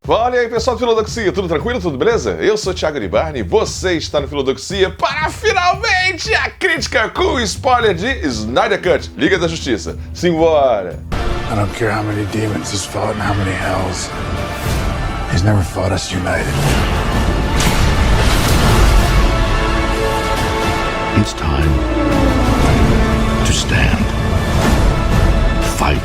Fala aí, pessoal do Filodoxia, tudo tranquilo, tudo beleza? Eu sou o Thiago Libarni e você está no Filodoxia para finalmente a crítica com spoiler de Snyder Cut, Liga da Justiça. Simbora! I don't care how many demons he's fought and how many hells. He's never fought us united. It's time to stand. Fight.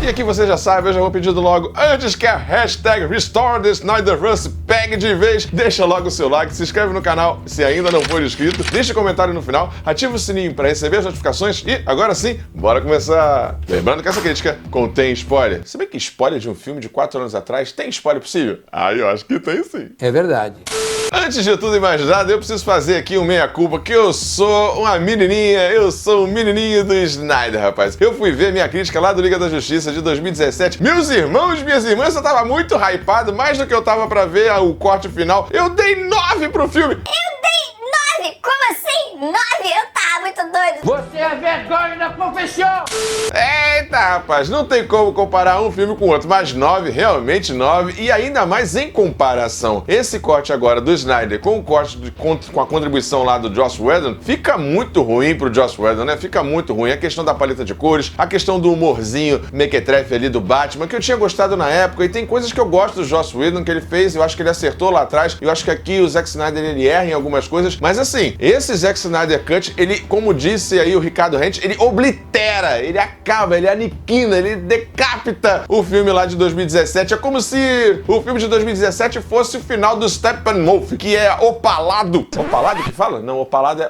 E aqui você já sabe, eu já vou pedindo logo, antes que a hashtag Restore the Snyderverse pegue de vez, deixa logo o seu like, se inscreve no canal se ainda não for inscrito, deixa um comentário no final, ativa o sininho para receber as notificações e, agora sim, bora começar! Lembrando que essa crítica contém spoiler. Se bem que spoiler de um filme de 4 anos atrás, tem spoiler possível? Ah, eu acho que tem sim. É verdade. Antes de tudo e mais nada, eu preciso fazer aqui um meia-culpa, que eu sou uma menininha, eu sou um menininho do Snyder, rapaz. Eu fui ver minha crítica lá do Liga da Justiça de 2017. Meus irmãos, minhas irmãs, eu tava muito hypado, mais do que eu tava pra ver o corte final. Eu dei 9 pro filme. Eu dei 9? Como assim? 9? Eu tava muito doido. Você é vergonha da profissão! Eita, rapaz, não tem como comparar um filme com o outro, mas 9, realmente 9, e ainda mais em comparação. Esse corte agora do Snyder com o corte com a contribuição lá do Joss Whedon, fica muito ruim pro Joss Whedon, né? Fica muito ruim. A questão da paleta de cores, a questão do humorzinho mequetrefe ali do Batman, que eu tinha gostado na época, e tem coisas que eu gosto do Joss Whedon que ele fez, eu acho que ele acertou lá atrás, eu acho que aqui o Zack Snyder ele erra em algumas coisas, mas assim, esse Zack Snyder Cut, ele, como disse aí o Ricardo Rente, ele oblitera, ele acaba, ele aniquina, ele decapita o filme lá de 2017. É como se o filme de 2017 fosse o final do Steppenwolf, que é opalado. Opalado que fala? Não, opalado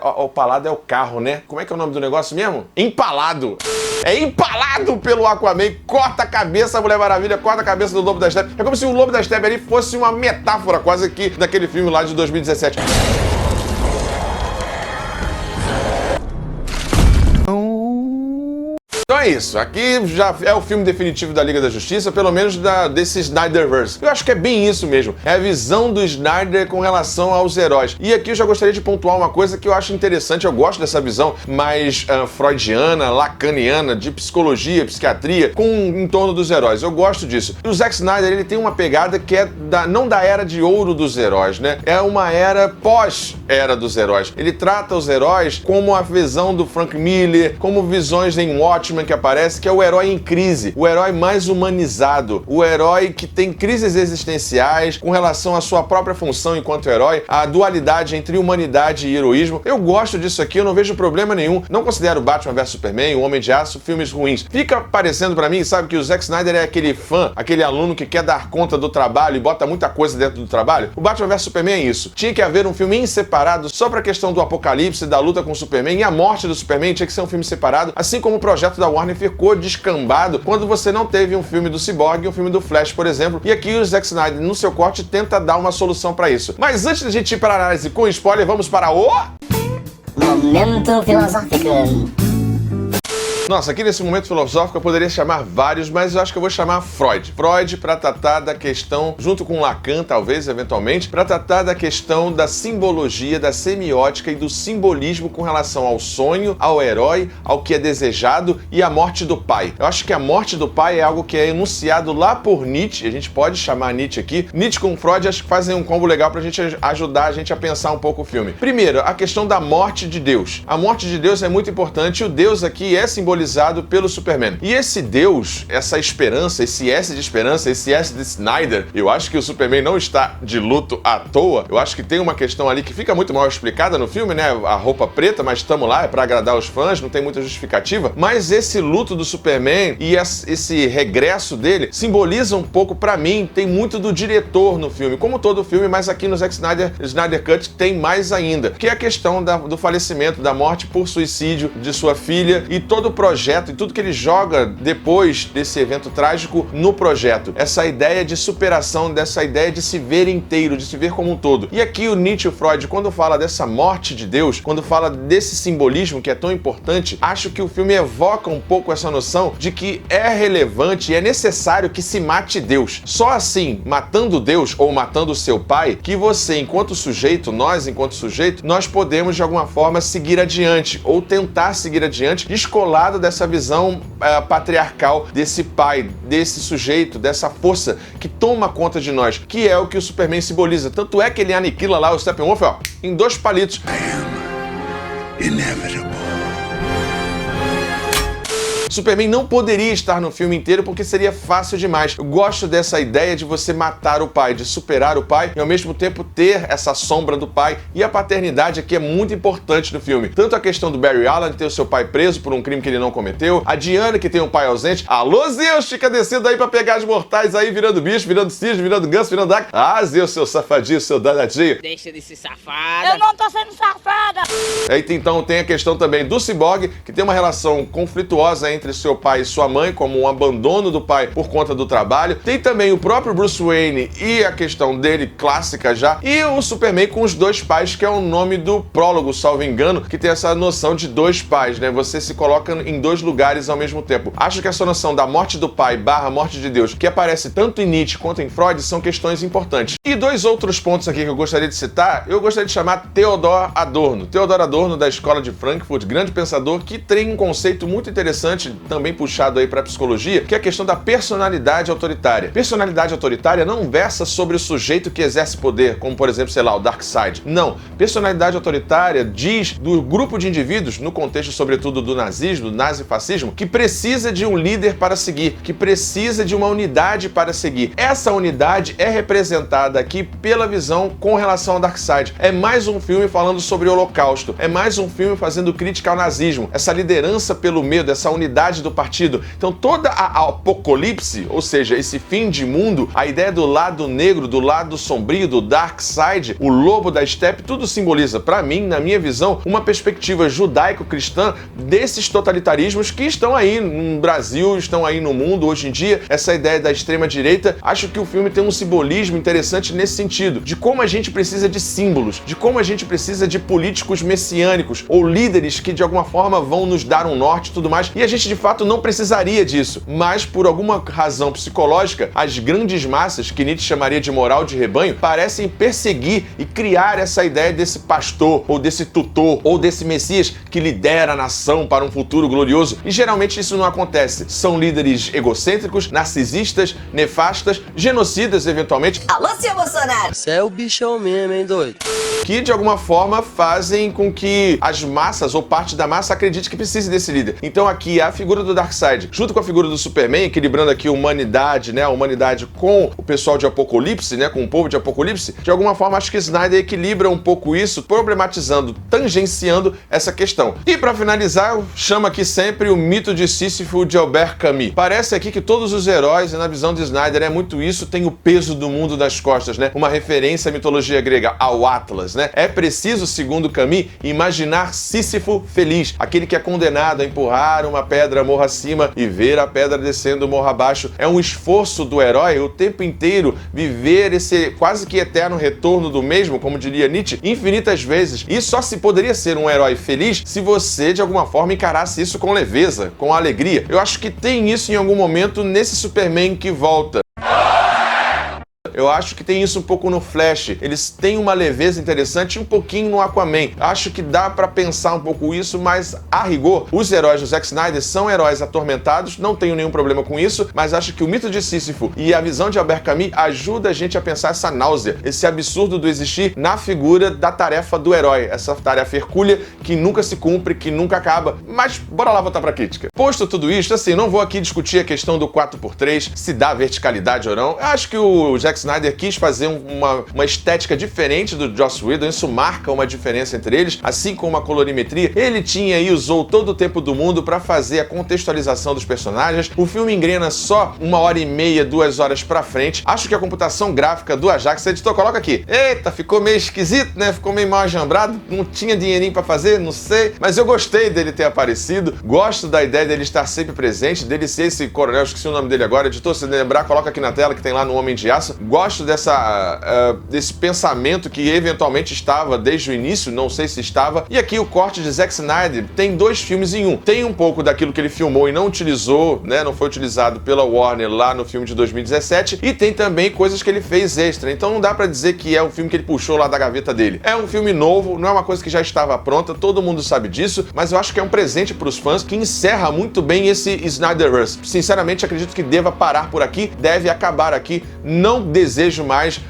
é o carro, né? Como é que é o nome do negócio mesmo? Empalado. É empalado pelo Aquaman, corta a cabeça, a Mulher Maravilha corta a cabeça do Lobo da Steppe. É como se o Lobo da Steppe ali fosse uma metáfora quase que daquele filme lá de 2017. Então é isso, aqui já é o filme definitivo da Liga da Justiça, pelo menos desse Snyderverse. Eu acho que é bem isso mesmo, é a visão do Snyder com relação aos heróis. E aqui eu já gostaria de pontuar uma coisa que eu acho interessante, eu gosto dessa visão mais freudiana, lacaniana, de psicologia, psiquiatria, em torno dos heróis. Eu gosto disso. E o Zack Snyder, ele tem uma pegada que é não da era de ouro dos heróis, né? É uma era pós-era dos heróis. Ele trata os heróis como a visão do Frank Miller, como visões em Watchmen, que aparece, que é o herói em crise, o herói mais humanizado, o herói que tem crises existenciais com relação à sua própria função enquanto herói, a dualidade entre humanidade e heroísmo. Eu gosto disso aqui, eu não vejo problema nenhum. Não considero Batman vs Superman, o Homem de Aço, filmes ruins. Fica parecendo pra mim, sabe, que o Zack Snyder é aquele fã, aquele aluno que quer dar conta do trabalho e bota muita coisa dentro do trabalho. O Batman vs Superman é isso. Tinha que haver um filme separado só pra questão do apocalipse, da luta com o Superman e a morte do Superman, tinha que ser um filme separado, assim como o projeto da Warner ficou descambado quando você não teve um filme do Cyborg e um filme do Flash, por exemplo. E aqui o Zack Snyder, no seu corte, tenta dar uma solução para isso. Mas antes de a gente ir para a análise com spoiler, vamos para o... Momento filosófico. Nossa, aqui nesse momento filosófico eu poderia chamar vários, mas eu acho que eu vou chamar Freud. Freud para tratar da questão, junto com Lacan, talvez, eventualmente, para tratar da questão da simbologia, da semiótica e do simbolismo com relação ao sonho, ao herói, ao que é desejado e à morte do pai. Eu acho que a morte do pai é algo que é enunciado lá por Nietzsche, a gente pode chamar Nietzsche aqui. Nietzsche com Freud acho que fazem um combo legal pra gente ajudar a gente a pensar um pouco o filme. Primeiro, a questão da morte de Deus. A morte de Deus é muito importante e o Deus aqui é simbolizado pelo Superman. E esse Deus, essa esperança, esse S de esperança, esse S de Snyder, eu acho que o Superman não está de luto à toa. Eu acho que tem uma questão ali que fica muito mal explicada no filme, né? A roupa preta, mas estamos lá, é pra agradar os fãs, não tem muita justificativa. Mas esse luto do Superman e esse regresso dele simboliza um pouco, pra mim, tem muito do diretor no filme, como todo filme, mas aqui no Zack Snyder Cut tem mais ainda, que é a questão do falecimento, da morte por suicídio de sua filha e todo o projeto e tudo que ele joga depois desse evento trágico no projeto. Essa ideia de superação, dessa ideia de se ver inteiro, de se ver como um todo. E aqui o Nietzsche e o Freud, quando fala dessa morte de Deus, quando fala desse simbolismo que é tão importante, acho que o filme evoca um pouco essa noção de que é relevante e é necessário que se mate Deus. Só assim, matando Deus ou matando o seu pai, que você, enquanto sujeito, nós, enquanto sujeito, nós podemos de alguma forma seguir adiante ou tentar seguir adiante descolado lado dessa visão patriarcal desse pai, desse sujeito, dessa força que toma conta de nós, que é o que o Superman simboliza. Tanto é que ele aniquila lá o Steppenwolf, ó, em 2 palitos. Inevitable. Superman não poderia estar no filme inteiro porque seria fácil demais. Eu gosto dessa ideia de você matar o pai, de superar o pai e ao mesmo tempo ter essa sombra do pai, e a paternidade aqui é muito importante no filme. Tanto a questão do Barry Allen ter o seu pai preso por um crime que ele não cometeu, a Diana que tem um pai ausente. Alô, Zeus, fica descendo aí pra pegar os mortais aí, virando bicho, virando cisne, virando ganso, virando daga. Ah, Zeus, seu safadinho, seu danadinho. Deixa de ser safada. Eu não tô sendo safada! Aí então tem a questão também do Cyborg, que tem uma relação conflituosa entre seu pai e sua mãe, como um abandono do pai por conta do trabalho. Tem também o próprio Bruce Wayne e a questão dele clássica já, e o Superman com os 2 pais, que é o nome do prólogo, salvo engano, que tem essa noção de 2 pais, né? Você se coloca em 2 lugares ao mesmo tempo. Acho que essa noção da morte do pai / morte de Deus, que aparece tanto em Nietzsche quanto em Freud, são questões importantes. E 2 outros pontos aqui que eu gostaria de citar, eu gostaria de chamar Theodor Adorno. Theodor Adorno, da Escola de Frankfurt, grande pensador, que tem um conceito muito interessante, também puxado aí para psicologia, que é a questão da personalidade autoritária. Personalidade autoritária não versa sobre o sujeito que exerce poder, como por exemplo, sei lá, o Darkseid. Não. Personalidade autoritária diz do grupo de indivíduos, no contexto sobretudo do nazismo, do nazifascismo, que precisa de um líder para seguir, que precisa de uma unidade para seguir. Essa unidade é representada aqui pela visão com relação ao Darkseid. É mais um filme falando sobre o Holocausto, é mais um filme fazendo crítica ao nazismo, essa liderança pelo medo, essa unidade do partido. Então toda a apocalipse, ou seja, esse fim de mundo, a ideia do lado negro, do lado sombrio, do Darkseid, o lobo da estepe, tudo simboliza, para mim, na minha visão, uma perspectiva judaico-cristã desses totalitarismos que estão aí no Brasil, estão aí no mundo hoje em dia. Essa ideia da extrema-direita, acho que o filme tem um simbolismo interessante nesse sentido, de como a gente precisa de símbolos, de como a gente precisa de políticos messiânicos ou líderes que de alguma forma vão nos dar um norte e tudo mais, e a gente de fato não precisaria disso, mas por alguma razão psicológica, as grandes massas, que Nietzsche chamaria de moral de rebanho, parecem perseguir e criar essa ideia desse pastor, ou desse tutor, ou desse messias que lidera a nação para um futuro glorioso, e geralmente isso não acontece. São líderes egocêntricos, narcisistas, nefastas, genocidas eventualmente. Alô, seu Bolsonaro! Você é o bichão mesmo, hein, doido? Que de alguma forma fazem com que as massas ou parte da massa acredite que precise desse líder. Então aqui a figura do Darkseid, junto com a figura do Superman, equilibrando aqui a humanidade, né, a humanidade com o pessoal de Apocalipse, né, com o povo de Apocalipse, de alguma forma acho que Snyder equilibra um pouco isso, problematizando, tangenciando essa questão. E para finalizar, eu chamo aqui sempre o mito de Sísifo de Albert Camus. Parece aqui que todos os heróis, na visão de Snyder, é muito isso, tem o peso do mundo das costas, né, uma referência à mitologia grega, ao Atlas, né? É preciso, segundo Camus, imaginar Sísifo feliz, aquele que é condenado a empurrar uma pedra morro acima e ver a pedra descendo morro abaixo. É um esforço do herói o tempo inteiro viver esse quase que eterno retorno do mesmo, como diria Nietzsche, infinitas vezes. E só se poderia ser um herói feliz se você, de alguma forma, encarasse isso com leveza, com alegria. Eu acho que tem isso em algum momento nesse Superman que volta. Eu acho que tem isso um pouco no Flash. Eles têm uma leveza interessante e um pouquinho no Aquaman. Acho que dá pra pensar um pouco isso, mas a rigor, os heróis do Zack Snyder são heróis atormentados, não tenho nenhum problema com isso, mas acho que o mito de Sísifo e a visão de Albert Camus ajuda a gente a pensar essa náusea, esse absurdo do existir na figura da tarefa do herói, essa tarefa hercúlea que nunca se cumpre, que nunca acaba. Mas bora lá voltar pra crítica. Posto tudo isso, assim, não vou aqui discutir a questão do 4x3, se dá verticalidade ou não. Eu acho que o Zack Snyder quis fazer uma estética diferente do Joss Whedon, isso marca uma diferença entre eles, assim como a colorimetria. Ele tinha e usou todo o tempo do mundo para fazer a contextualização dos personagens. O filme engrena só 1h30, 2 horas pra frente. Acho que a computação gráfica do Ajax, editor, coloca aqui. Eita, ficou meio esquisito, né? Ficou meio mal ajambrado, não tinha dinheirinho pra fazer, não sei. Mas eu gostei dele ter aparecido, gosto da ideia dele estar sempre presente, dele ser esse coronel, esqueci o nome dele agora, editor, se lembrar, coloca aqui na tela que tem lá no Homem de Aço. Gosto desse pensamento que eventualmente estava desde o início, não sei se estava. E aqui o corte de Zack Snyder tem 2 filmes em um. Tem um pouco daquilo que ele filmou e não utilizou, né? Não foi utilizado pela Warner lá no filme de 2017. E tem também coisas que ele fez extra. Então não dá pra dizer que é um filme que ele puxou lá da gaveta dele. É um filme novo, não é uma coisa que já estava pronta, todo mundo sabe disso, mas eu acho que é um presente pros fãs que encerra muito bem esse Snyderverse. Sinceramente, acredito que deva parar por aqui, deve acabar aqui. Não desejo mais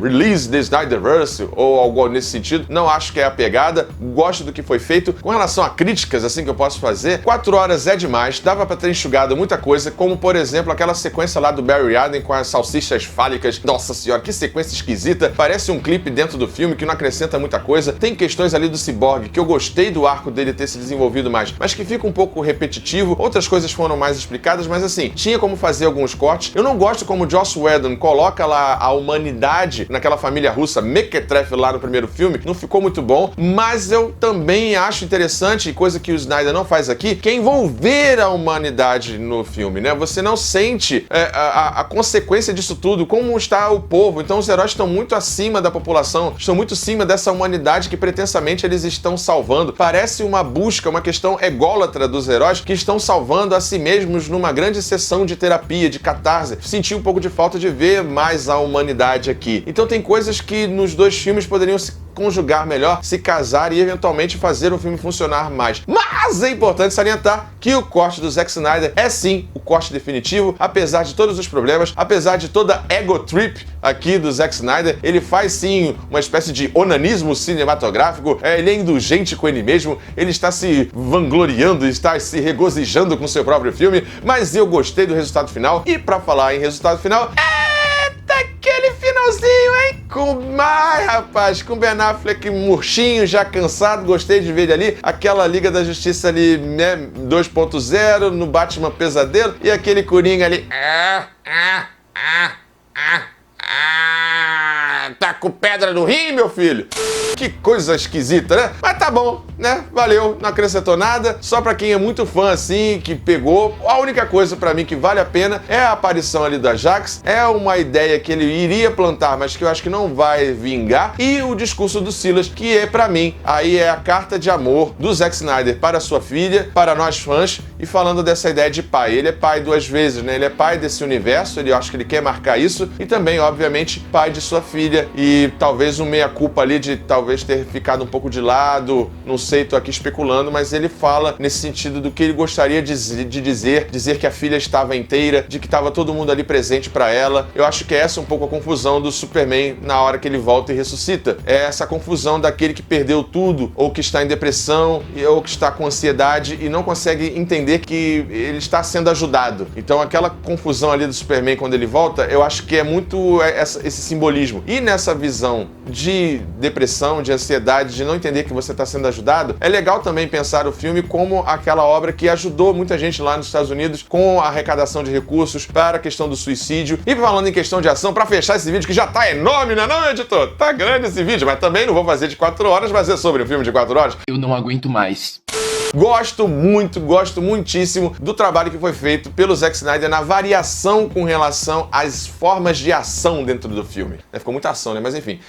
release the Snyderverse ou algo nesse sentido. Não acho que é a pegada. Gosto do que foi feito. Com relação a críticas, assim, que eu posso fazer, 4 horas é demais. Dava pra ter enxugado muita coisa, como, por exemplo, aquela sequência lá do Barry Allen com as salsichas fálicas. Nossa senhora, que sequência esquisita. Parece um clipe dentro do filme que não acrescenta muita coisa. Tem questões ali do Cyborg, que eu gostei do arco dele ter se desenvolvido mais, mas que fica um pouco repetitivo. Outras coisas foram mais explicadas, mas assim, tinha como fazer alguns cortes. Eu não gosto como o Joss Whedon coloca lá a humanidade naquela família russa mequetrefe lá no primeiro filme. Não ficou muito bom, mas eu também acho interessante, coisa que o Snyder não faz aqui, que é envolver a humanidade no filme, né? Você não sente a consequência disso tudo, como está o povo. Então os heróis estão muito acima da população, estão muito acima dessa humanidade que pretensamente eles estão salvando. Parece uma busca, uma questão ególatra dos heróis que estão salvando a si mesmos numa grande sessão de terapia, de catarse. Senti um pouco de falta de ver mais a humanidade aqui. Então tem coisas que nos 2 filmes poderiam se conjugar melhor, se casar e eventualmente fazer o filme funcionar mais. Mas é importante salientar que o corte do Zack Snyder é sim o corte definitivo, apesar de todos os problemas, apesar de toda a ego trip aqui do Zack Snyder, ele faz sim uma espécie de onanismo cinematográfico, ele é indulgente com ele mesmo, ele está se vangloriando, está se regozijando com seu próprio filme, mas eu gostei do resultado final. E pra falar em resultado final, aquele finalzinho, hein? Rapaz, com Ben Affleck murchinho, já cansado, gostei de ver ele ali. Aquela Liga da Justiça ali, né, 2.0, no Batman Pesadelo, e aquele Coringa ali. Tá com pedra no rim, meu filho? Que coisa esquisita, né? Mas tá bom, né? Valeu, não acrescentou nada. Só pra quem é muito fã, assim, que pegou. A única coisa pra mim que vale a pena é a aparição ali do Ajax. É uma ideia que ele iria plantar, mas que eu acho que não vai vingar. E o discurso do Silas, que é pra mim, aí é a carta de amor do Zack Snyder para sua filha, para nós fãs, e falando dessa ideia de pai. Ele é pai 2 vezes, né? Ele é pai desse universo, eu acho que ele quer marcar isso. E também, obviamente, pai de sua filha. E talvez um meia-culpa ali de talvez ter ficado um pouco de lado, não sei, tô aqui especulando, mas ele fala nesse sentido do que ele gostaria de dizer que a filha estava inteira, de que estava todo mundo ali presente para ela. Eu acho que é essa um pouco a confusão do Superman na hora que ele volta e ressuscita. É essa confusão daquele que perdeu tudo, ou que está em depressão, ou que está com ansiedade e não consegue entender que ele está sendo ajudado. Então aquela confusão ali do Superman quando ele volta, eu acho que é muito esse simbolismo. E nessa visão de depressão, de ansiedade, de não entender que você está sendo ajudado, é legal também pensar o filme como aquela obra que ajudou muita gente lá nos Estados Unidos com a arrecadação de recursos para a questão do suicídio. E falando em questão de ação, para fechar esse vídeo que já tá enorme, não é não, editor? Tá grande esse vídeo, mas também não vou fazer de 4 horas, mas é sobre um filme de 4 horas. Eu não aguento mais. Gosto muitíssimo do trabalho que foi feito pelo Zack Snyder na variação com relação às formas de ação dentro do filme. Ficou muita ação, né? Mas enfim.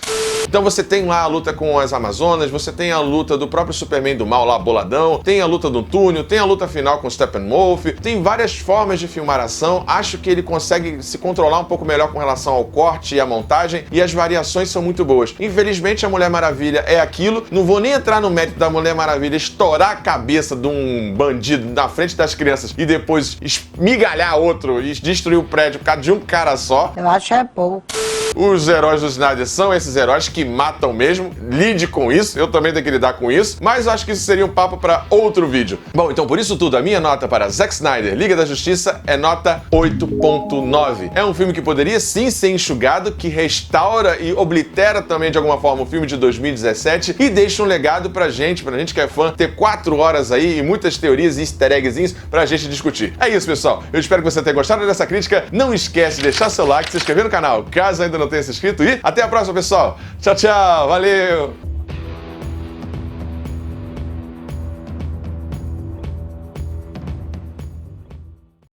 Então você tem lá a luta com as Amazonas, você tem a luta do próprio Superman do mal lá, boladão, tem a luta do túnel, tem a luta final com o Steppenwolf, tem várias formas de filmar ação. Acho que ele consegue se controlar um pouco melhor com relação ao corte e à montagem, e as variações são muito boas. Infelizmente a Mulher Maravilha é aquilo, não vou nem entrar no mérito da Mulher Maravilha estourar a cabeça de um bandido na frente das crianças e depois esmigalhar outro e destruir o prédio por causa de um cara só. Eu acho é pouco. Os heróis do Snyder são esses heróis que matam mesmo. Lide com isso, eu também tenho que lidar com isso, mas acho que isso seria um papo para outro vídeo. Bom, então por isso tudo, a minha nota para Zack Snyder, Liga da Justiça, é nota 8.9. É um filme que poderia sim ser enxugado, que restaura e oblitera também de alguma forma o filme de 2017 e deixa um legado pra gente que é fã, ter 4 horas aí e muitas teorias e easter eggzinhos pra gente discutir. É isso, pessoal. Eu espero que você tenha gostado dessa crítica. Não esquece de deixar seu like, se inscrever no canal, caso ainda não tenha se inscrito, e até a próxima, pessoal. Tchau, tchau. Valeu!